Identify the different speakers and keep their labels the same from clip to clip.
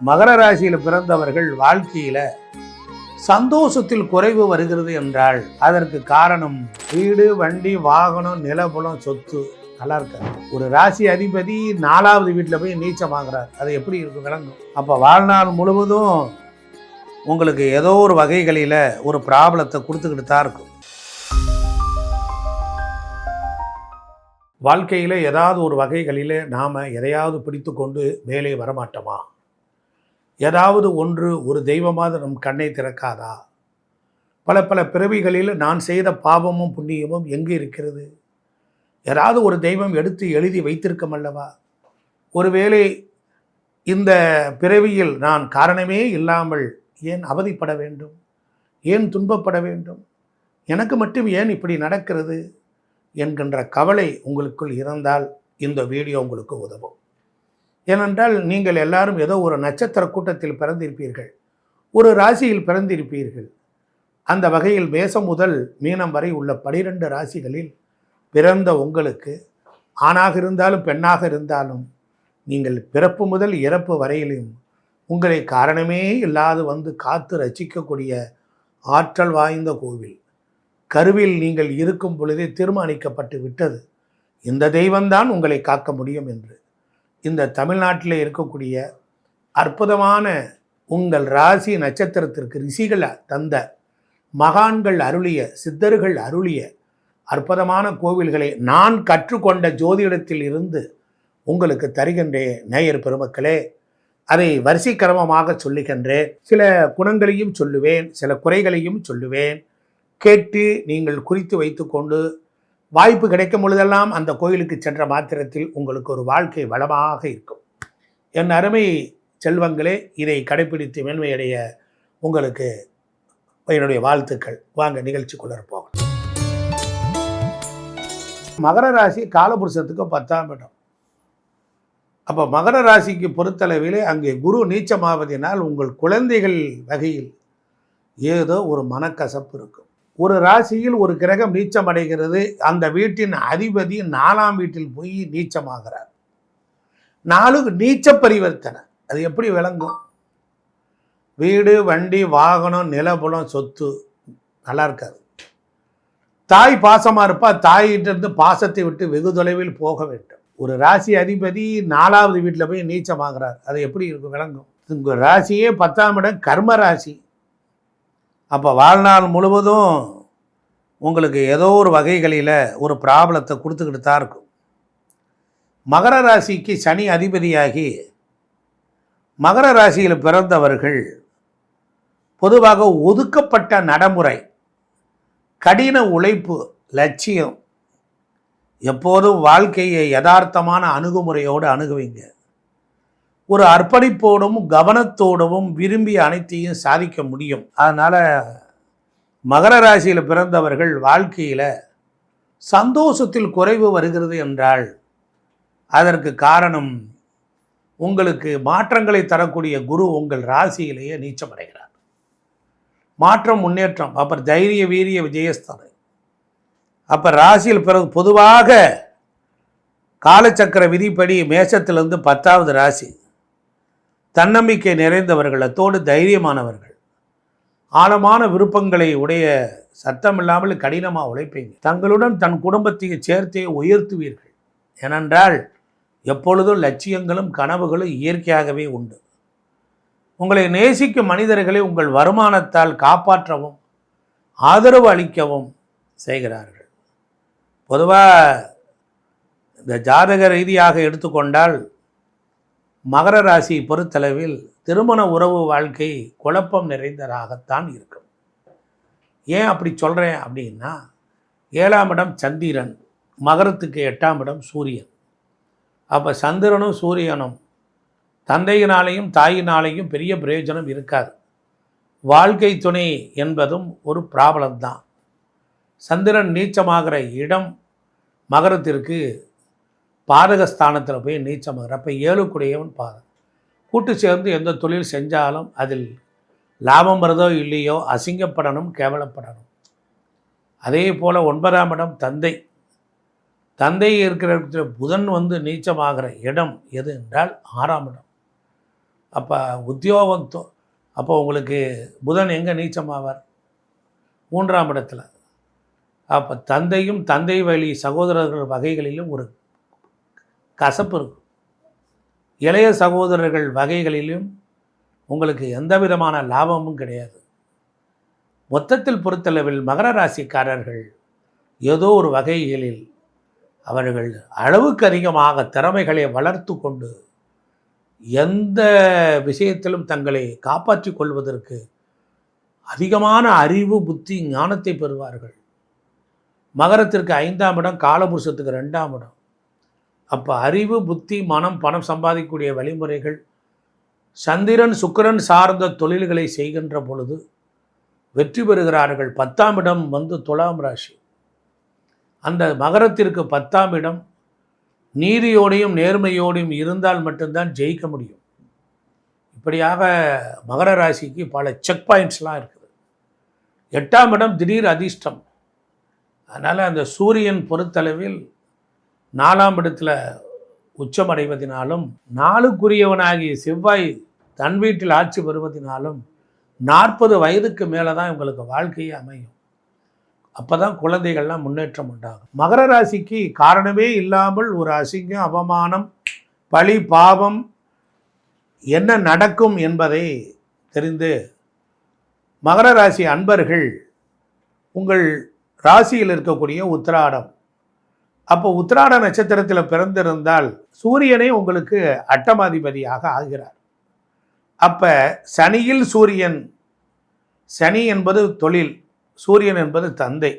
Speaker 1: மகர ராசியில் பிறந்தவர்கள் வாழ்க்கையில சந்தோஷத்தில் குறைவு வருகிறது என்றால் அதற்கு காரணம் வீடு, வண்டி, வாகனம், நிலபுலம், சொத்து நல்லா இருக்காது. ஒரு ராசி அதிபதி 4வது வீட்டில் போய் நீச்சமாகிறார். அது எப்படி இருக்கு விளங்கும். அப்போ வாழ்நாள் முழுவதும் உங்களுக்கு ஏதோ ஒரு வகைகளில் ஒரு ப்ராப்ளத்தை கொடுத்துக்கிட்டு தான் இருக்கும். வாழ்க்கையில் ஏதாவது ஒரு வகைகளில் நாம் எதையாவது பிடித்து கொண்டு மேலே வரமாட்டோமா? ஏதாவது ஒன்று ஒரு தெய்வமாவது நம் கண்ணை திறக்காதா? பல பல பிறவிகளில் நான் செய்த பாவமும் புண்ணியமும் எங்கே இருக்கிறது? ஏதாவது ஒரு தெய்வம் எடுத்து எழுதி வைத்திருக்கும் அல்லவா? ஒருவேளை இந்த பிறவியில் நான் காரணமே இல்லாமல் ஏன் அவதிப்பட வேண்டும்? ஏன் துன்பப்பட வேண்டும்? எனக்கு மட்டும் ஏன் இப்படி நடக்கிறது என்கின்ற கவலை உங்களுக்குள் இருந்தால் இந்த வீடியோ உங்களுக்கு உதவும். ஏனென்றால் நீங்கள் எல்லாரும் ஏதோ ஒரு நட்சத்திர கூட்டத்தில் பிறந்திருப்பீர்கள், ஒரு ராசியில் பிறந்திருப்பீர்கள். அந்த வகையில் மேசம் முதல் மீனம் வரை உள்ள 12 ராசிகளில் பிறந்த உங்களுக்கு ஆணாக இருந்தாலும் பெண்ணாக இருந்தாலும் நீங்கள் பிறப்பு முதல் இறப்பு வரையிலும் உங்களை காரணமே இல்லாது வந்து காத்து ரசிக்கக்கூடிய ஆற்றல் வாய்ந்த கோவில். கருவில் நீங்கள் இருக்கும் பொழுதே தீர்மானிக்கப்பட்டு விட்டது, இந்த தெய்வம்தான் உங்களை காக்க முடியும் என்று. இந்த தமிழ்நாட்டில் இருக்கக்கூடிய அற்புதமான உங்கள் ராசி நட்சத்திரத்திற்கு ரிஷிகள் தந்த, மகான்கள் அருளிய, சித்தர்கள் அருளிய அற்புதமான கோவில்களை நான் கற்றுக்கொண்ட ஜோதிடத்தில் இருந்து உங்களுக்கு தருகின்றேன். நேயர் பெருமக்களே, அதை வரிசைக்கிரமமாக சொல்லுகின்றேன். சில குணங்களையும் சொல்லுவேன், சில குறைகளையும் சொல்லுவேன். கேட்டு நீங்கள் குறித்து வைத்து கொண்டு வாய்ப்பு கிடைக்கும் பொழுதெல்லாம் அந்த கோயிலுக்கு சென்ற மாத்திரத்தில் உங்களுக்கு ஒரு வாழ்க்கை வளமாக இருக்கும். என் அருமை செல்வங்களே, இதை கடைப்பிடித்து மேன்மையடைய உங்களுக்கு என்னுடைய வாழ்த்துக்கள். வாங்க நிகழ்ச்சிக்குள்ள போகலாம். மகர ராசி காலபுருஷத்துக்கு 10ஆம் இடம். அப்போ மகர ராசிக்கு பொறுத்தளவிலே அங்கே குரு நீச்சமாவதினால் உங்கள் குழந்தைகள் வகையில் ஏதோ ஒரு மனக்கசப்பு இருக்கும். ஒரு ராசியில் ஒரு கிரகம் நீச்சம் அடைகிறது, அந்த வீட்டின் அதிபதி 4ஆம் வீட்டில் போய் நீச்சமாகிறார். 4 நீச்ச பரிவர்த்தனை. அது எப்படி விளங்கும்? வீடு, வண்டி, வாகனம், நிலபுலம், சொத்து நல்லா இருக்காது. தாய் பாசமாக இருப்பா, தாயிட்ட இருந்து பாசத்தை விட்டு வெகு தொலைவில் போக வேண்டும். ஒரு ராசி அதிபதி 4வது வீட்டில் போய் நீச்சமாகிறார். அது எப்படி இருக்கும் விளங்கும். உங்கள் ராசியே 10ஆம் இடம் கர்ம ராசி. அப்போ வாழ்நாள் முழுவதும் உங்களுக்கு ஏதோ ஒரு வகைகளில் ஒரு ப்ராப்ளத்தை கொடுத்துக்கிட்டு தான் இருக்கும். மகர ராசிக்கு சனி அதிபதியாகி மகர ராசியில் பிறந்தவர்கள் பொதுவாக ஒதுக்கப்பட்ட நடைமுறை, கடின உழைப்பு, லட்சியம், எப்போதும் வாழ்க்கையை யதார்த்தமான அணுகுமுறையோடு அணுகுவீங்க. ஒரு அர்ப்பணிப்போடும் கவனத்தோடவும் விரும்பிய அனைத்தையும் சாதிக்க முடியும். அதனால் மகர ராசியில் பிறந்தவர்கள் வாழ்க்கையில் சந்தோஷத்தில் குறைவு வருகிறது என்றால் அதற்கு காரணம் உங்களுக்கு மாற்றங்களை தரக்கூடிய குரு உங்கள் ராசியிலேயே நீச்சமடைகிறார். மாற்றம், முன்னேற்றம், அப்புறம் தைரிய வீரிய விஜயஸ்தானம். அப்போ ராசியில் பிறகு பொதுவாக காலச்சக்கர விதிப்படி மேஷத்திலிருந்து 10வது ராசி தன்னம்பிக்கை நிறைந்தவர்கள், அத்தோடு தைரியமானவர்கள், ஆழமான விருப்பங்களை உடைய, சத்தம் இல்லாமல் கடினமாக உழைப்பீங்க. தங்களுடன் தன் குடும்பத்தை சேர்த்தே உயர்த்துவீர்கள். ஏனென்றால் எப்பொழுதும் லட்சியங்களும் கனவுகளும் இயற்கையாகவே உண்டு. உங்களை நேசிக்கும் மனிதர்களை உங்கள் வருமானத்தால் காப்பாற்றவும் ஆதரவு அளிக்கவும் செய்கிறார்கள். பொதுவாக இந்த ஜாதக ரீதியாக எடுத்துக்கொண்டால் மகர ராசி பொறுத்தளவில் திருமண உறவு வாழ்க்கை குழப்பம் நிறைந்ததாகத்தான் இருக்கும். ஏன் அப்படி சொல்கிறேன் அப்படின்னா, 7ஆம் இடம் சந்திரன், மகரத்துக்கு 8ஆம் இடம் சூரியன். அப்போ சந்திரனும் சூரியனும் தந்தையினாலேயும் தாயினாலேயும் பெரிய பிரயோஜனம் இருக்காது. வாழ்க்கை துணை என்பதும் ஒரு ப்ராப்ளம் தான். சந்திரன் நீச்சமாகிற இடம் மகரத்திற்கு பாதகஸ்தானத்தில் போய் நீச்சமாகிற, அப்போ 7 பாதம். கூட்டு சேர்ந்து எந்த தொழில் செஞ்சாலும் அதில் லாபம் வருதோ இல்லையோ அசிங்கப்படணும், கேவலப்படணும். அதே போல் 9ஆம் இடம் தந்தை. தந்தை இருக்கிற புதன் வந்து நீச்சமாகிற இடம் எது என்றால் 6ஆம் இடம். அப்போ உத்தியோகம் அப்போ உங்களுக்கு புதன் எங்கே நீச்சமாவார்? 3ஆம் இடத்துல. அப்போ தந்தையும் தந்தை வழி சகோதரர்கள் வகைகளிலும் ஒரு கசப்பு இருக்கும். இளைய சகோதரர்கள் வகைகளிலும் உங்களுக்கு எந்த விதமான லாபமும் கிடையாது. மொத்தத்தில் பொறுத்தளவில் மகர ராசிக்காரர்கள் ஏதோ ஒரு வகைகளில் அவர்கள் அளவுக்கு அதிகமாக திறமைகளை வளர்த்து கொண்டு எந்த விஷயத்திலும் தங்களை காப்பாற்றிக் கொள்வதற்கு அதிகமான அறிவு, புத்தி, ஞானத்தை பெறுவார்கள். மகரத்திற்கு 5ஆம் இடம், காலபுருஷத்துக்கு 2ஆம் இடம். அப்போ அறிவு, புத்தி, மனம், பணம் சம்பாதிக்கக்கூடிய வழிமுறைகள் சந்திரன் சுக்கிரன் சார்ந்த தொழில்களை செய்கின்ற பொழுது வெற்றி பெறுகிறார்கள். 10ஆம் இடம் துலாம் ராசி. அந்த மகரத்திற்கு 10ஆம் இடம் நீதியோடையும் நேர்மையோடையும் இருந்தால் மட்டும்தான் ஜெயிக்க முடியும். இப்படியாக மகர ராசிக்கு பல செக் பாயிண்ட்ஸ்லாம் இருக்குது. 8ஆம் இடம் திடீர் அதிர்ஷ்டம். அதனால் அந்த சூரியன் பொறுத்தளவில் 4ஆம் இடத்துல உச்சமடைவதினாலும் 4க்குரியவனாகிய செவ்வாய் தன் வீட்டில் ஆட்சி பெறுவதினாலும் 40 வயதுக்கு மேலே தான் இவங்களுக்கு வாழ்க்கையே அமையும். அப்போ தான் குழந்தைகள்லாம் முன்னேற்றம் உண்டாகும். மகர ராசிக்கு காரணமே இல்லாமல் ஒரு அசிங்கம், அவமானம், பழி, பாவம் என்ன நடக்கும் என்பதை தெரிந்து மகர ராசி அன்பர்கள் உங்கள் ராசியில் இருக்கக்கூடிய உத்திராடம், அப்போ உத்திராட நட்சத்திரத்தில் பிறந்திருந்தால் சூரியனே உங்களுக்கு அட்டமாதிபதியாக ஆகிறார். அப்போ சனியில் சூரியன், சனி என்பது தொழில், சூரியன் என்பது தந்தை.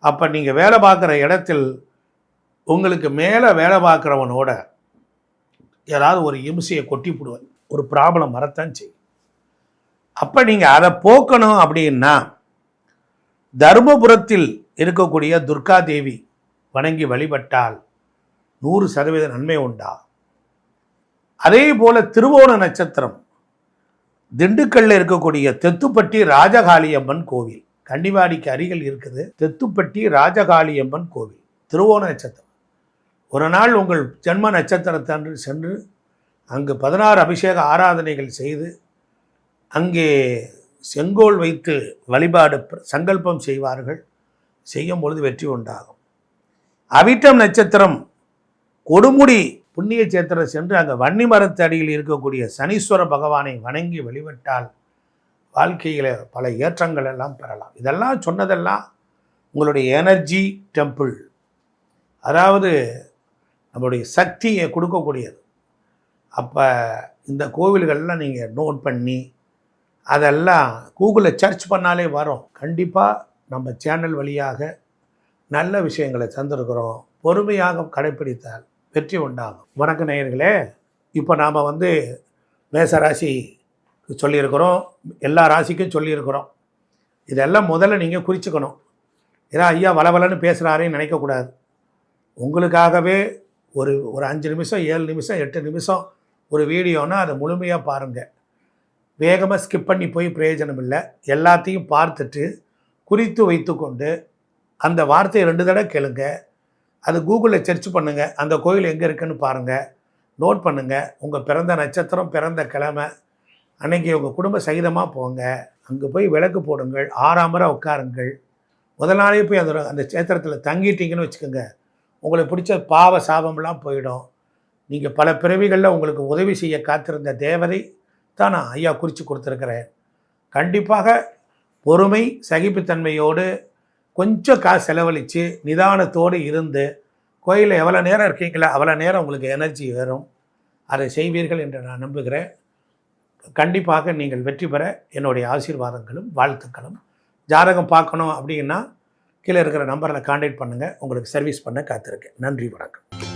Speaker 1: அப்போ நீங்கள் வேலை பார்க்குற இடத்தில் உங்களுக்கு மேலே வேலை பார்க்குறவனோட ஏதாவது ஒரு இம்சையை கொட்டி போடுவேன், ஒரு ப்ராப்ளம் வரத்தான் செய்யும். அப்போ நீங்கள் அதை போக்கணும் அப்படின்னா தர்மபுரத்தில் இருக்கக்கூடிய துர்கா தேவி வணங்கி வழிபட்டால் 100% நன்மை உண்டா. அதே போல் திருவோண நட்சத்திரம் திண்டுக்கல்ல இருக்கக்கூடிய தெத்துப்பட்டி ராஜகாளியம்மன் கோவில், கன்னிவாடிக்கு அருகில் இருக்குது. தெத்துப்பட்டி ராஜகாளியம்மன் கோவில், திருவோண நட்சத்திரம். ஒரு நாள் உங்கள் ஜென்ம நட்சத்திரத்தன்று சென்று அங்கு 16 அபிஷேக ஆராதனைகள் செய்து அங்கே செங்கோல் வைத்து வழிபாடு சங்கல்பம் செய்வார்கள். செய்யும் பொழுது வெற்றி உண்டாகும். அவிட்டம் நட்சத்திரம் கொடுமுடி புண்ணிய சேத்திரம் சென்று அங்கே வன்னி மரத்து அடியில் இருக்கக்கூடிய சனீஸ்வர பகவானை வணங்கி வழிபட்டால் வாழ்க்கையில் பல ஏற்றங்கள் எல்லாம் பெறலாம். இதெல்லாம் சொன்னதெல்லாம் உங்களுடைய எனர்ஜி டெம்பிள், அதாவது நம்மளுடைய சக்தியை கொடுக்கக்கூடியது. அப்போ இந்த கோவில்கள்லாம் நீங்கள் நோட் பண்ணி அதெல்லாம் கூகுளில் சர்ச் பண்ணாலே வரும். கண்டிப்பாக நம்ம சேனல் வழியாக நல்ல விஷயங்களை தந்திருக்கிறோம். பொறுமையாக கடைப்பிடித்தால் வெற்றி உண்டாகும். வணக்க நேயர்களே, இப்போ நாம் மேசராசி சொல்லியிருக்கிறோம், எல்லா ராசிக்கும் சொல்லியிருக்கிறோம். இதெல்லாம் முதல்ல நீங்கள் குறிச்சுக்கணும். ஏன்னா ஐயா வளவலன்னு பேசுகிறாரேன்னு நினைக்கக்கூடாது. உங்களுக்காகவே ஒரு 5 நிமிஷம் 7 நிமிஷம் 8 நிமிஷம் ஒரு வீடியோனா அதை முழுமையாக பாருங்கள். வேகமாக ஸ்கிப் பண்ணி போய் பிரயோஜனம் இல்லை. எல்லாத்தையும் பார்த்துட்டு குறித்து வைத்து கொண்டு அந்த வார்த்தையை 2 தடவை கேளுங்க. அது கூகுளில் சர்ச் பண்ணுங்கள், அந்த கோயில் எங்கே இருக்குன்னு பாருங்கள், நோட் பண்ணுங்கள். உங்கள் பிறந்த நட்சத்திரம், பிறந்த கிழமை அன்றைக்கி உங்கள் குடும்ப சகிதமாக போங்க. அங்கே போய் விளக்கு போடுங்கள், 6 முறை உட்காருங்கள். முதல் நாளே போய் அந்த சேத்திரத்தில் தங்கிட்டீங்கன்னு வச்சுக்கோங்க, உங்களுக்கு பிடிச்ச பாவ சாபம்லாம் போயிடும். நீங்கள் பல பிறவிகளில் உங்களுக்கு உதவி செய்ய காத்திருந்த தேவதை தான் நான் ஐயா குறித்து கொடுத்துருக்கிறேன். கண்டிப்பாக பொறுமை, சகிப்புத்தன்மையோடு கொஞ்சம் காசு செலவழித்து நிதானத்தோடு இருந்து கோயிலில் எவ்வளோ நேரம் இருக்கீங்களோ அவ்வளோ நேரம் உங்களுக்கு எனர்ஜி வரும். அதை செய்வீர்கள் என்று நான் நம்புகிறேன். கண்டிப்பாக நீங்கள் வெற்றி பெற என்னுடைய ஆசீர்வாதங்களும் வாழ்த்துக்களும். ஜாதகம் பார்க்கணும் அப்படின்னா கீழே இருக்கிற நம்பரில் கான்டாக்ட் பண்ணுங்கள், உங்களுக்கு சர்வீஸ் பண்ண காத்திருக்கேன். நன்றி, வணக்கம்.